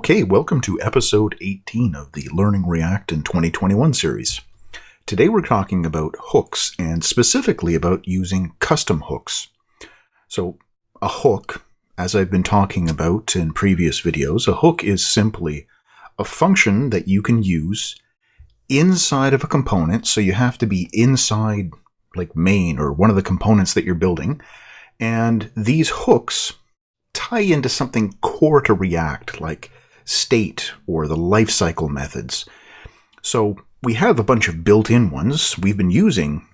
Okay, welcome to episode 18 of the Learning React in 2021 series. Today we're talking about hooks and specifically about using custom hooks. So a hook, as I've been talking about in previous videos, a hook is simply a function that you can use inside of a component. So you have to be inside like main or one of the components that you're building. And these hooks tie into something core to React, like state or the lifecycle methods. So we have a bunch of built-in ones. We've been using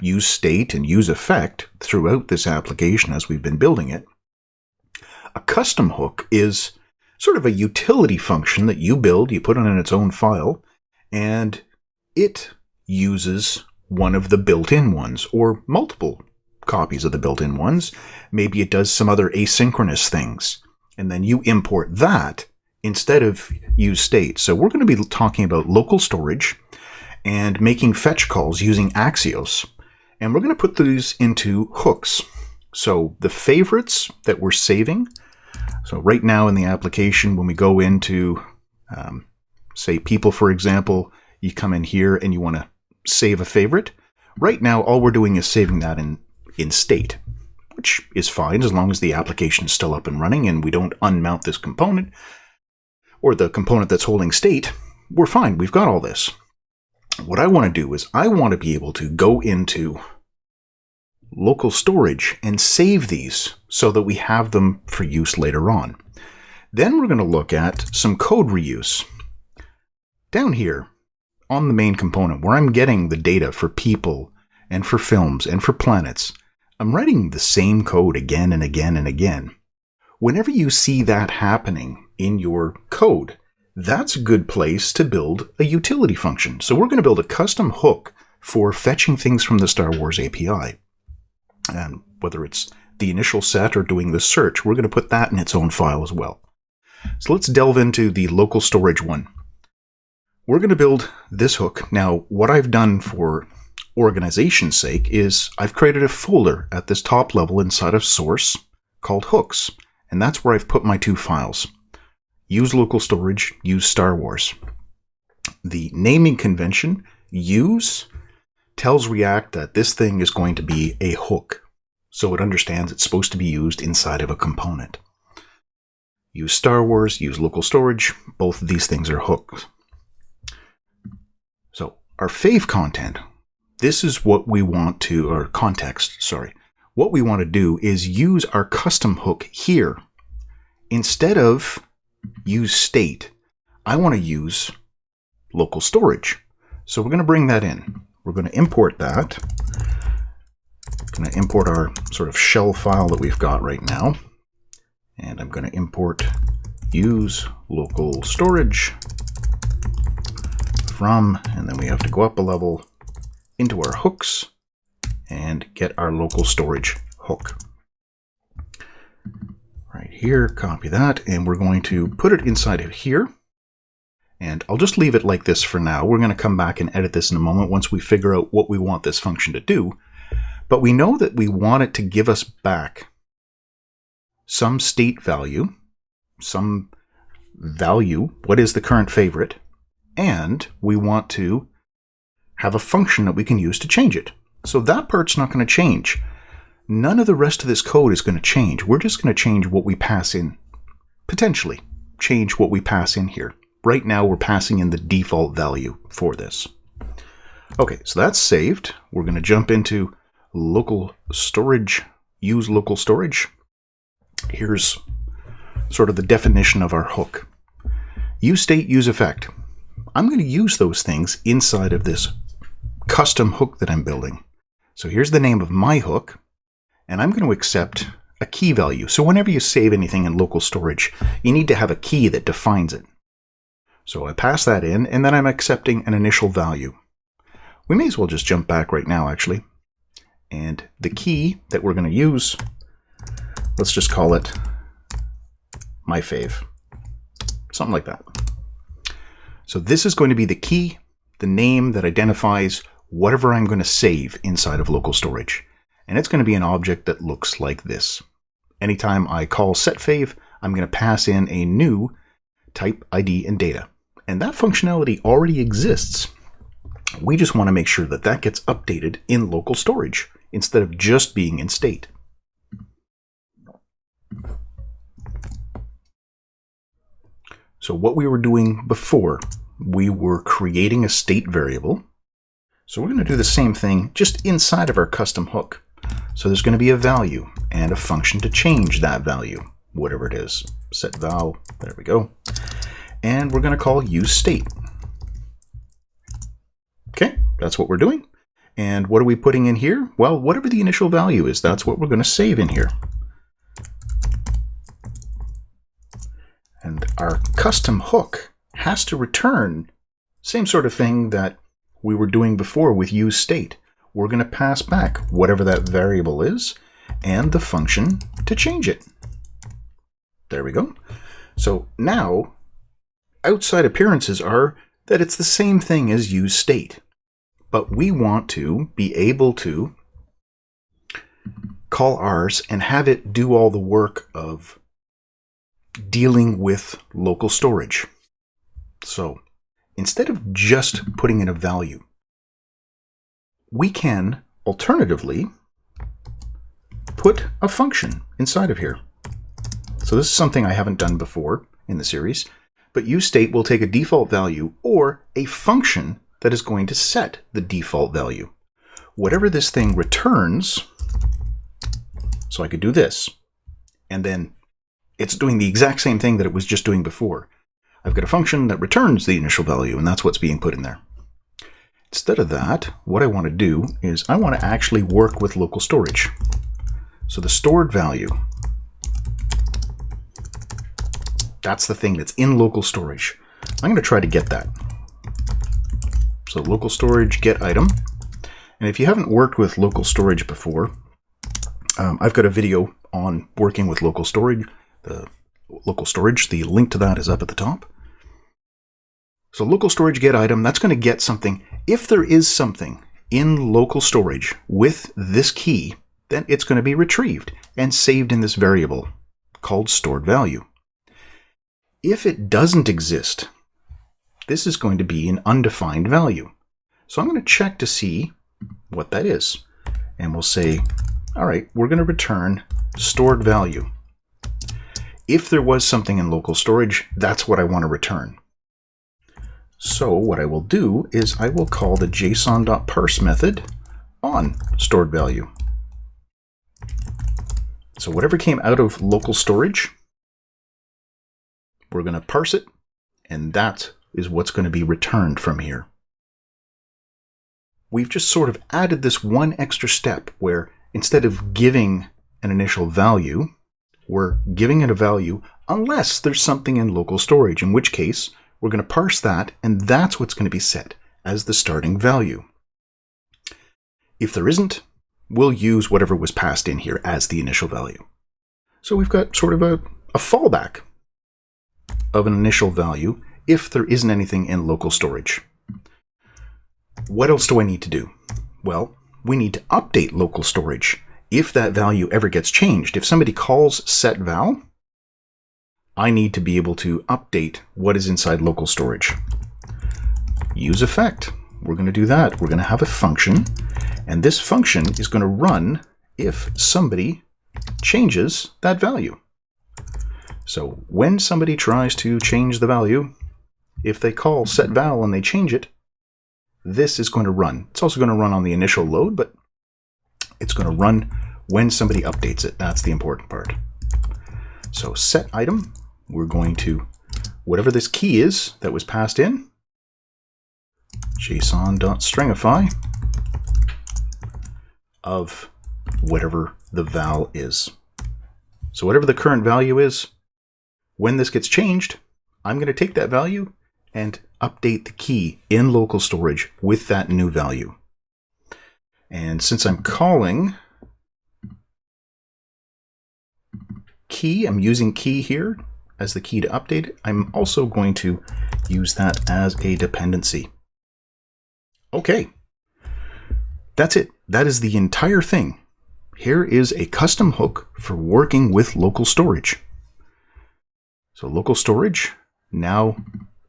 useState and useEffect throughout this application as we've been building it. A custom hook is sort of a utility function that you build, you put it in its own file, and it uses one of the built-in ones or multiple copies of the built-in ones. Maybe it does some other asynchronous things, and then you import that instead of useState. So we're going to be talking about local storage and making fetch calls using axios. And we're going to put these into hooks. So the favorites that we're saving, so right now in the application, when we go into, say, people, for example, you come in here and you want to save a favorite. Right now, all we're doing is saving that in state, which is fine as long as the application is still up and running and we don't unmount this component or the component that's holding state. We're fine. We've got all this. What I want to do is I want to be able to go into local storage and save these so that we have them for use later on. Then we're going to look at some code reuse. Down here on the main component where I'm getting the data for people and for films and for planets, I'm writing the same code again and again and again. Whenever you see that happening in your code, that's a good place to build a utility function. So we're going to build a custom hook for fetching things from the Star Wars API. And whether it's the initial set or doing the search, we're going to put that in its own file as well. So let's delve into the local storage one. We're going to build this hook. Now, what I've done for organization's sake is I've created a folder at this top level inside of source called hooks. And that's where I've put my two files. Use local storage, use Star Wars. The naming convention, use, tells React that this thing is going to be a hook. So it understands it's supposed to be used inside of a component. Use Star Wars, use local storage. Both of these things are hooks. So our fave content, this is what we want to, or context, sorry. What we want to do is use our custom hook here. Instead of use state, I want to use local storage. So we're going to bring that in. We're going to import that. I'm going to import our sort of shell file that we've got right now. And I'm going to import use local storage from, and then we have to go up a level into our hooks and get our local storage hook. Right here, copy that, and we're going to put it inside of here. And I'll just leave it like this for now. We're going to come back and edit this in a moment once we figure out what we want this function to do. But we know that we want it to give us back some state value, some value, what is the current favorite, and we want to have a function that we can use to change it. So that part's not going to change. None of the rest of this code is going to change. We're just going to change what we pass in. Potentially change what we pass in here. Right now we're passing in the default value for this. Okay, so that's saved. We're going to jump into local storage, use local storage. Here's sort of the definition of our hook. useState, useEffect. I'm going to use those things inside of this custom hook that I'm building. So here's the name of my hook, and I'm going to accept a key value. So whenever you save anything in local storage, you need to have a key that defines it. So I pass that in, and then I'm accepting an initial value. We may as well just jump back right now, actually. And the key that we're going to use, let's just call it my fave. Something like that. So this is going to be the key, the name that identifies whatever I'm going to save inside of local storage. And it's going to be an object that looks like this. Anytime I call setFave, I'm going to pass in a new type, ID, and data. And that functionality already exists. We just want to make sure that that gets updated in local storage instead of just being in state. So what we were doing before, we were creating a state variable. So we're going to do the same thing just inside of our custom hook. So there's going to be a value and a function to change that value, whatever it is. Set val, there we go. And we're going to call useState. Okay, that's what we're doing. And what are we putting in here? Well, whatever the initial value is, that's what we're going to save in here. And our custom hook has to return same sort of thing that we were doing before with useState. We're going to pass back whatever that variable is and the function to change it. There we go. So now, outside appearances are that it's the same thing as useState, but we want to be able to call ours and have it do all the work of dealing with local storage. So instead of just putting in a value, we can alternatively put a function inside of here. So this is something I haven't done before in the series, but useState will take a default value or a function that is going to set the default value. Whatever this thing returns, so I could do this, and then it's doing the exact same thing that it was just doing before. I've got a function that returns the initial value, and that's what's being put in there. Instead of that, what I want to do is I want to actually work with local storage. So the stored value, that's the thing that's in local storage. I'm going to try to get that. So local storage get item. And if you haven't worked with local storage before, I've got a video on working with local storage. The link to that is up at the top. So local storage get item, that's going to get something. If there is something in local storage with this key, then it's going to be retrieved and saved in this variable called stored value. If it doesn't exist, this is going to be an undefined value. So I'm going to check to see what that is. And we'll say, all right, we're going to return stored value. If there was something in local storage, that's what I want to return. So what I will do is I will call the json.parse method on stored value. So whatever came out of local storage, we're going to parse it, and that is what's going to be returned from here. We've just sort of added this one extra step where instead of giving an initial value, we're giving it a value unless there's something in local storage, in which case we're going to parse that, and that's what's going to be set as the starting value. If there isn't, we'll use whatever was passed in here as the initial value. So we've got sort of a fallback of an initial value if there isn't anything in local storage. What else do I need to do? Well, we need to update local storage if that value ever gets changed. If somebody calls setVal, I need to be able to update what is inside local storage. Use effect. We're going to do that. We're going to have a function, and this function is going to run if somebody changes that value. So when somebody tries to change the value, if they call setVal and they change it, this is going to run. It's also going to run on the initial load, but it's going to run when somebody updates it. That's the important part. So set item, we're going to, whatever this key is that was passed in, json.stringify of whatever the val is. So whatever the current value is, when this gets changed, I'm going to take that value and update the key in local storage with that new value. And since I'm calling key, I'm using key here as the key to update it, I'm also going to use that as a dependency. Okay, that's it. That is the entire thing. Here is a custom hook for working with local storage. So local storage now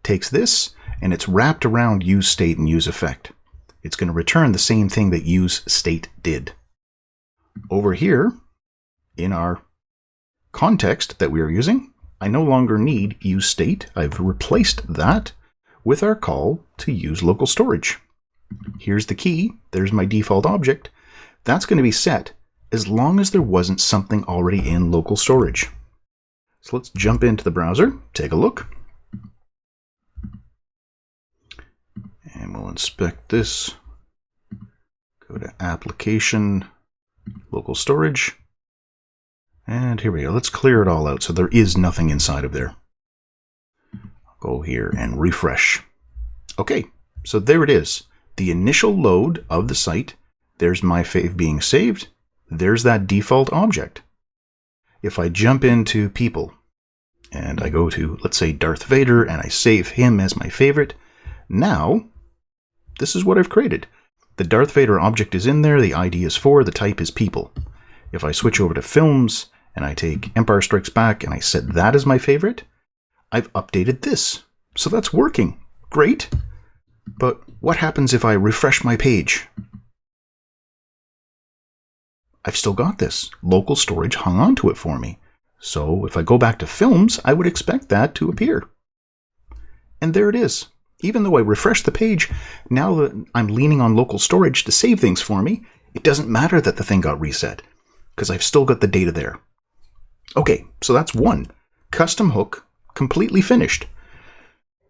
takes this and it's wrapped around useState and useEffect. It's going to return the same thing that useState did. Over here, in our context that we are using, I no longer need useState. I've replaced that with our call to use LocalStorage. Here's the key. There's my default object. That's going to be set as long as there wasn't something already in LocalStorage. So let's jump into the browser, take a look. And we'll inspect this. Go to Application, LocalStorage. And here we go. Let's clear it all out so there is nothing inside of there. I'll go here and refresh. Okay, so there it is. The initial load of the site. There's my fave being saved. There's that default object. If I jump into people and I go to, let's say, Darth Vader, and I save him as my favorite, now this is what I've created. The Darth Vader object is in there, the ID is 4, the type is people. If I switch over to films and I take Empire Strikes Back and I set that as my favorite, I've updated this. So that's working. Great. But what happens if I refresh my page? I've still got this. LocalStorage hung on to it for me. So if I go back to films, I would expect that to appear. And there it is. Even though I refresh the page, now that I'm leaning on LocalStorage to save things for me, it doesn't matter that the thing got reset, because I've still got the data there. Okay, so that's one. Custom hook, completely finished.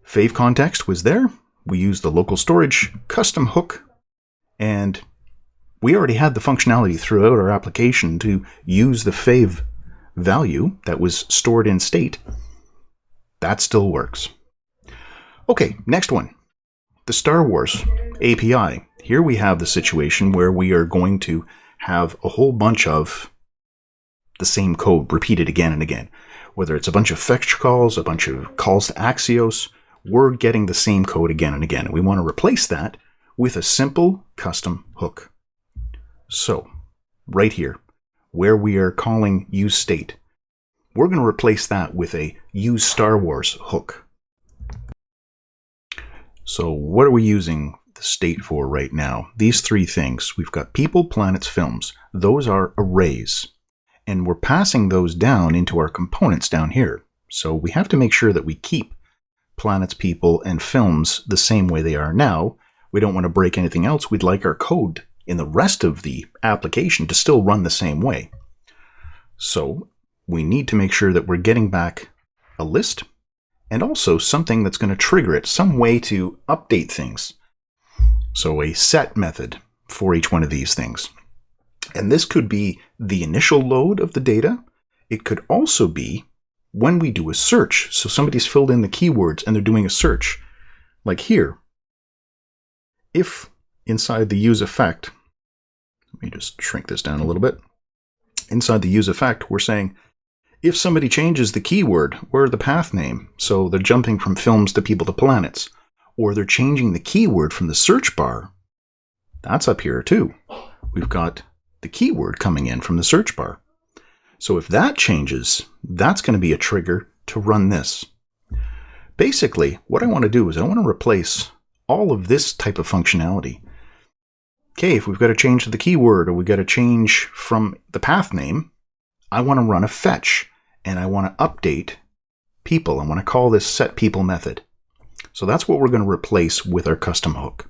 Fave context was there. We used the LocalStorage custom hook, and we already had the functionality throughout our application to use the fave value that was stored in state. That still works. Okay, next one. The Star Wars API. Here we have the situation where we are going to have a whole bunch of the same code repeated again and again. Whether it's a bunch of fetch calls, a bunch of calls to axios, we're getting the same code again and again. And we want to replace that with a simple custom hook. So, right here, where we are calling useState, we're going to replace that with a use Star Wars hook. So what are we using the state for right now? These three things. We've got people, planets, films. Those are arrays. And we're passing those down into our components down here. So we have to make sure that we keep planets, people, and films the same way they are now. We don't want to break anything else. We'd like our code in the rest of the application to still run the same way. So we need to make sure that we're getting back a list and also something that's going to trigger it, some way to update things. So a set method for each one of these things. And this could be the initial load of the data. It could also be when we do a search. So somebody's filled in the keywords and they're doing a search. Like here. If inside the useEffect, let me just shrink this down a little bit. Inside the useEffect, we're saying, if somebody changes the keyword or the path name, so they're jumping from films to people to planets, or they're changing the keyword from the search bar, that's up here too. We've got the keyword coming in from the search bar. So if that changes, that's going to be a trigger to run this. Basically, what I want to do is I want to replace all of this type of functionality. Okay, if we've got to change the keyword or we've got to change from the path name, I want to run a fetch and I want to update people. I want to call this setPeople method. So that's what we're going to replace with our custom hook.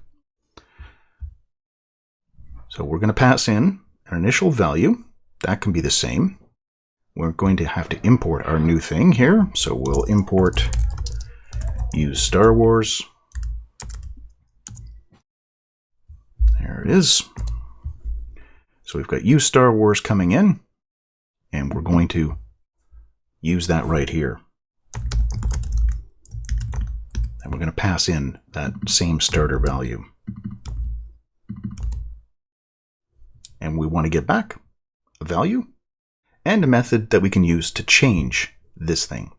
So we're going to pass in an initial value. That can be the same. We're going to have to import our new thing here. So we'll import use Star Wars. There it is. So we've got use Star Wars coming in. And we're going to use that right here. And we're going to pass in that same starter value. And we want to get back a value and a method that we can use to change this thing.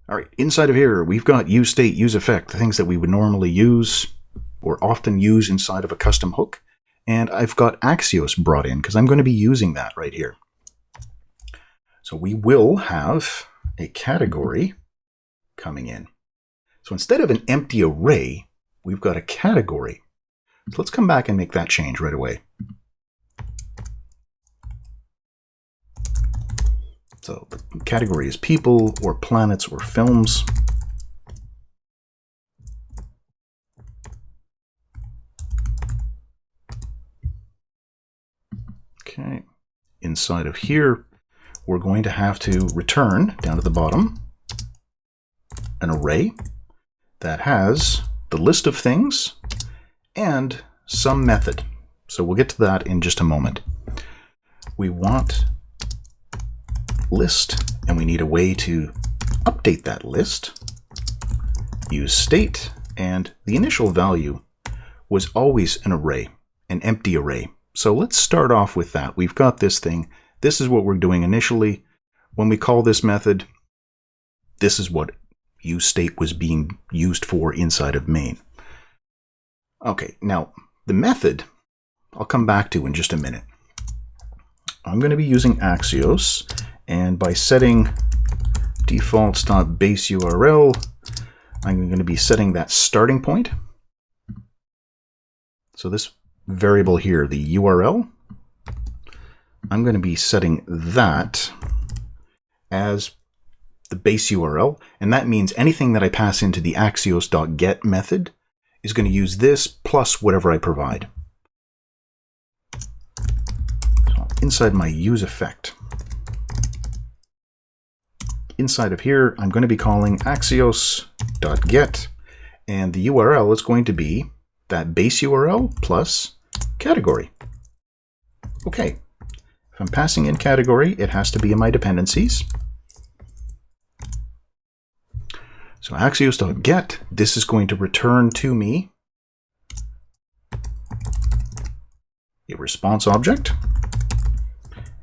All right, inside of here, we've got useState, useEffect, the things that we would normally use or often use inside of a custom hook. And I've got axios brought in because I'm going to be using that right here. So we will have a category coming in. So instead of an empty array, we've got a category. So let's come back and make that change right away. So the category is people or planets or films. Okay, inside of here, we're going to have to return down at the bottom an array that has the list of things and some method. So we'll get to that in just a moment. We want list, and we need a way to update that list. Use state, and the initial value was always an array, an empty array. So let's start off with that. We've got this thing. This is what we're doing initially. When we call this method, this is what useState was being used for inside of main. Okay, now the method I'll come back to in just a minute. I'm going to be using axios, and by setting defaults.baseURL, I'm going to be setting that starting point. So this variable here, the URL, I'm going to be setting that as the base URL, and that means anything that I pass into the axios.get method is going to use this plus whatever I provide. So inside my useEffect, inside of here, I'm going to be calling axios.get, and the URL is going to be that base URL plus category. Okay, if I'm passing in category, it has to be in my dependencies. So axios.get, this is going to return to me a response object.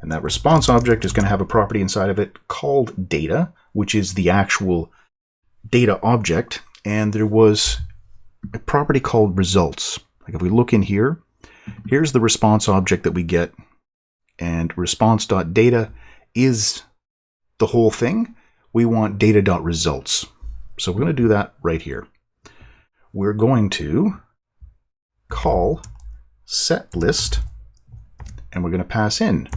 And that response object is going to have a property inside of it called data, which is the actual data object. And there was a property called results. Like if we look in here, here's the response object that we get, and response.data is the whole thing. We want data.results. So we're going to do that right here. We're going to call setList, and we're going to pass in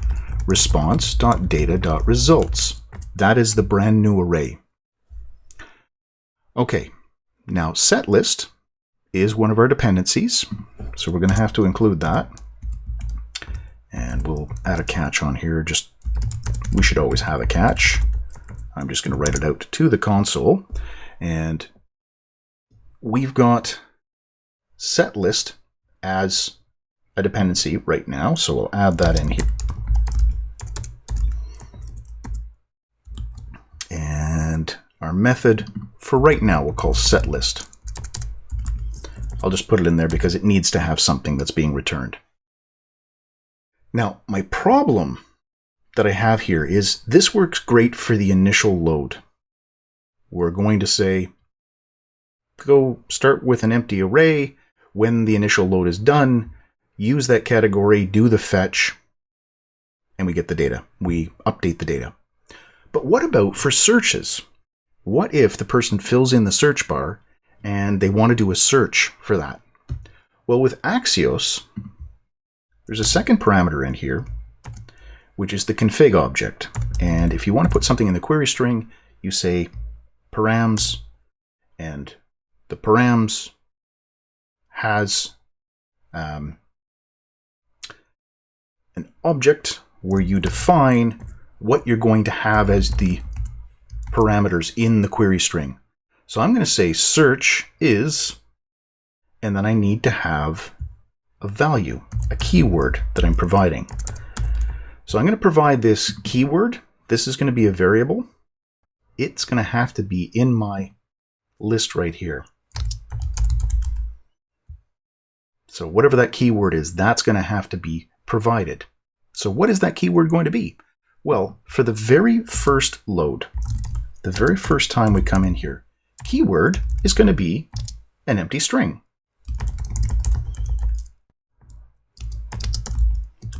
response.data.results. That is the brand new array. Okay, now setList is one of our dependencies, so we're going to have to include that. And we'll add a catch on here. We should always have a catch. I'm just going to write it out to the console. And we've got setList as a dependency right now, so we'll add that in here. And our method for right now we'll call setList. I'll just put it in there because it needs to have something that's being returned. Now, my problem that I have here is this works great for the initial load. We're going to say, go start with an empty array. When the initial load is done, use that category, do the fetch, and we get the data. We update the data. But what about for searches? What if the person fills in the search bar and they want to do a search for that? Well, with Axios, there's a second parameter in here, which is the config object. And if you want to put something in the query string, you say params, and the params has an object where you define what you're going to have as the parameters in the query string. So I'm going to say search is, and then I need to have a value, a keyword that I'm providing. So I'm going to provide this keyword. This is going to be a variable. It's going to have to be in my list right here. So whatever that keyword is, that's going to have to be provided. So what is that keyword going to be? Well, for the very first load, the very first time we come in here, keyword is going to be an empty string.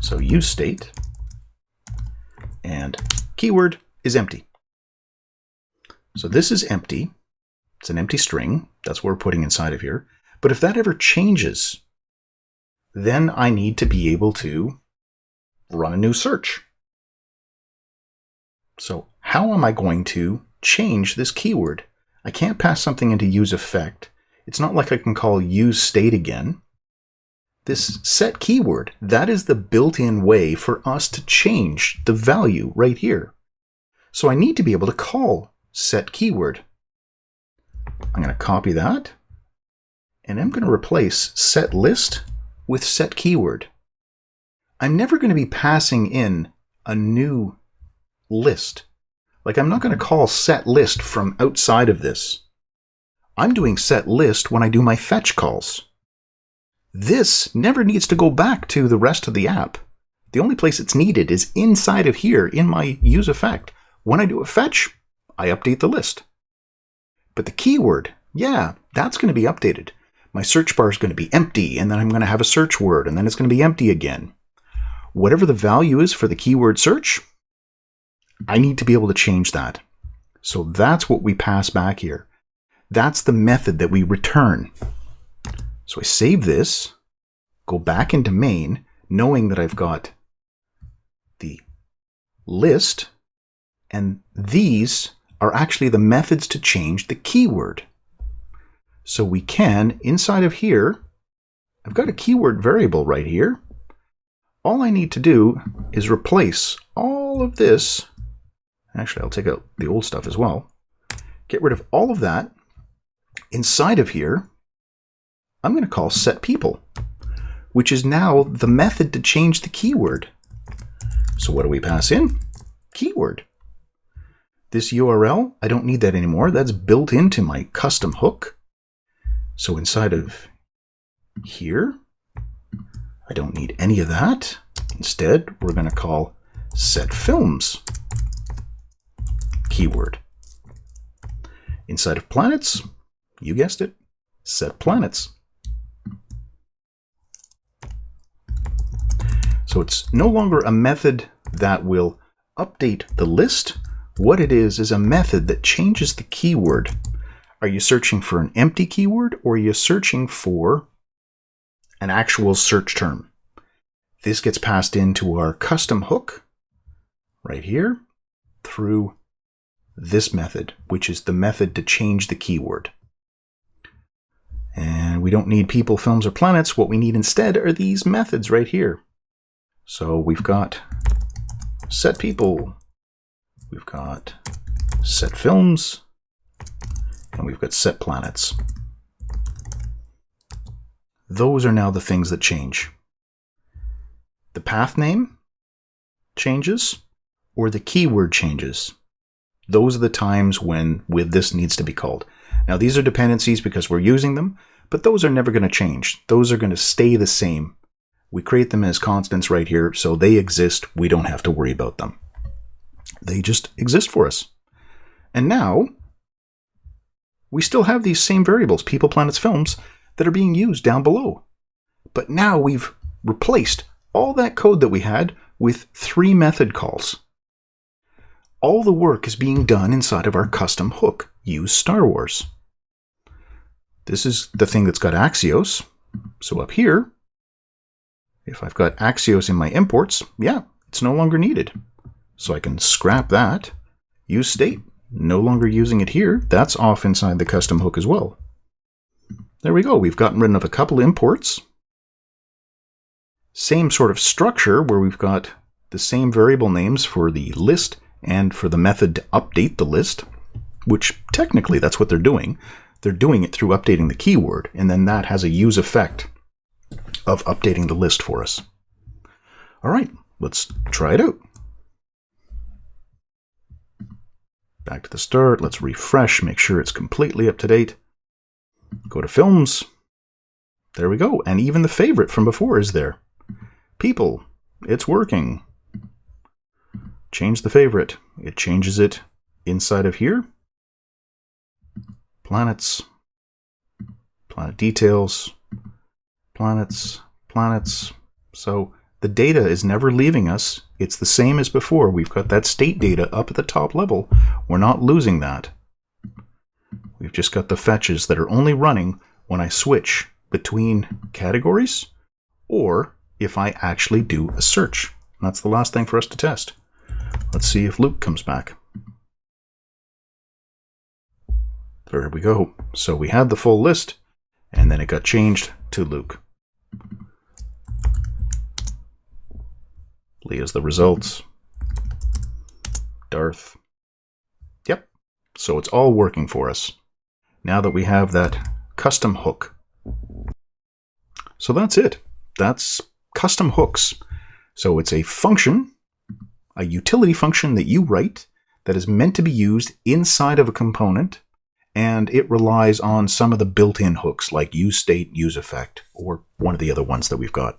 So useState, and keyword is empty. So this is empty, It's an empty string. That's what we're putting inside of here. But if that ever changes, then I need to be able to run a new search. So how am I going to change this keyword? I can't pass something into use effect. It's not like I can call use state again. This set keyword, that is the built-in way for us to change the value right here. So I need to be able to call set keyword. I'm going to copy that, and I'm going to replace set list with set keyword. I'm never going to be passing in a new list. Like, I'm not going to call set list from outside of this. I'm doing set list when I do my fetch calls. This never needs to go back to the rest of the app. The only place it's needed is inside of here in my use effect. When I do a fetch, I update the list. But the keyword, yeah, that's going to be updated. My search bar is going to be empty, and then I'm going to have a search word, and then it's going to be empty again. Whatever the value is for the keyword search, I need to be able to change that. So that's what we pass back here. That's the method that we return. So I save this, go back into main, knowing that I've got the list, and these are actually the methods to change the keyword. So we can, inside of here, I've got a keyword variable right here. All I need to do is replace all of this. Actually, I'll take out the old stuff as well. Get rid of all of that. Inside of here, I'm going to call setPeople, which is now the method to change the keyword. So what do we pass in? Keyword. This URL, I don't need that anymore. That's built into my custom hook. So inside of here, I don't need any of that. Instead, we're going to call setFilms keyword. Inside of planets, you guessed it, setPlanets. So it's no longer a method that will update the list. What it is a method that changes the keyword. Are you searching for an empty keyword, or are you searching for an actual search term? This gets passed into our custom hook right here through this method, which is the method to change the keyword. And we don't need people, films, or planets. What we need instead are these methods right here. So we've got setPeople, we've got setFilms, and we've got setPlanets. Those are now the things that change. The path name changes, or the keyword changes. Those are the times when this needs to be called. Now these are dependencies because we're using them, but those are never going to change. Those are going to stay the same. We create them as constants right here, so they exist. We don't have to worry about them. They just exist for us. And now, we still have these same variables, people, planets, films, that are being used down below. But now we've replaced all that code that we had with 3 method calls. All the work is being done inside of our custom hook, use Star Wars. This is the thing that's got axios. So up here, if I've got axios in my imports, yeah, it's no longer needed. So I can scrap that. Use state, no longer using it here. That's off inside the custom hook as well. There we go. We've gotten rid of a couple imports. Same sort of structure where we've got the same variable names for the list and for the method to update the list, which technically that's what they're doing. They're doing it through updating the keyword, and then that has a use effect of updating the list for us. All right, let's try it out. Back to the start, let's refresh, make sure it's completely up to date. Go to films. There we go, and even the favorite from before is there. People, it's working. Change the favorite. It changes it inside of here. Planets, planet details, planets, planets. So the data is never leaving us. It's the same as before. We've got that state data up at the top level. We're not losing that. We've just got the fetches that are only running when I switch between categories or if I actually do a search. That's the last thing for us to test. Let's see if Luke comes back. There we go. So we had the full list, and then it got changed to Luke. Leah's the results. Darth. Yep. So it's all working for us now that we have that custom hook. So that's it. That's custom hooks. So it's a function, a utility function that you write that is meant to be used inside of a component, and it relies on some of the built-in hooks like useState, useEffect, or one of the other ones that we've got.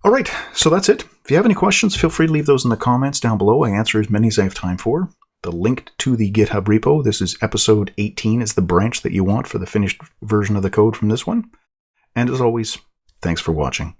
All right, so that's it. If you have any questions, feel free to leave those in the comments down below. I answer as many as I have time for. The link to the GitHub repo, this is episode 18, is the branch that you want for the finished version of the code from this one. And as always, thanks for watching.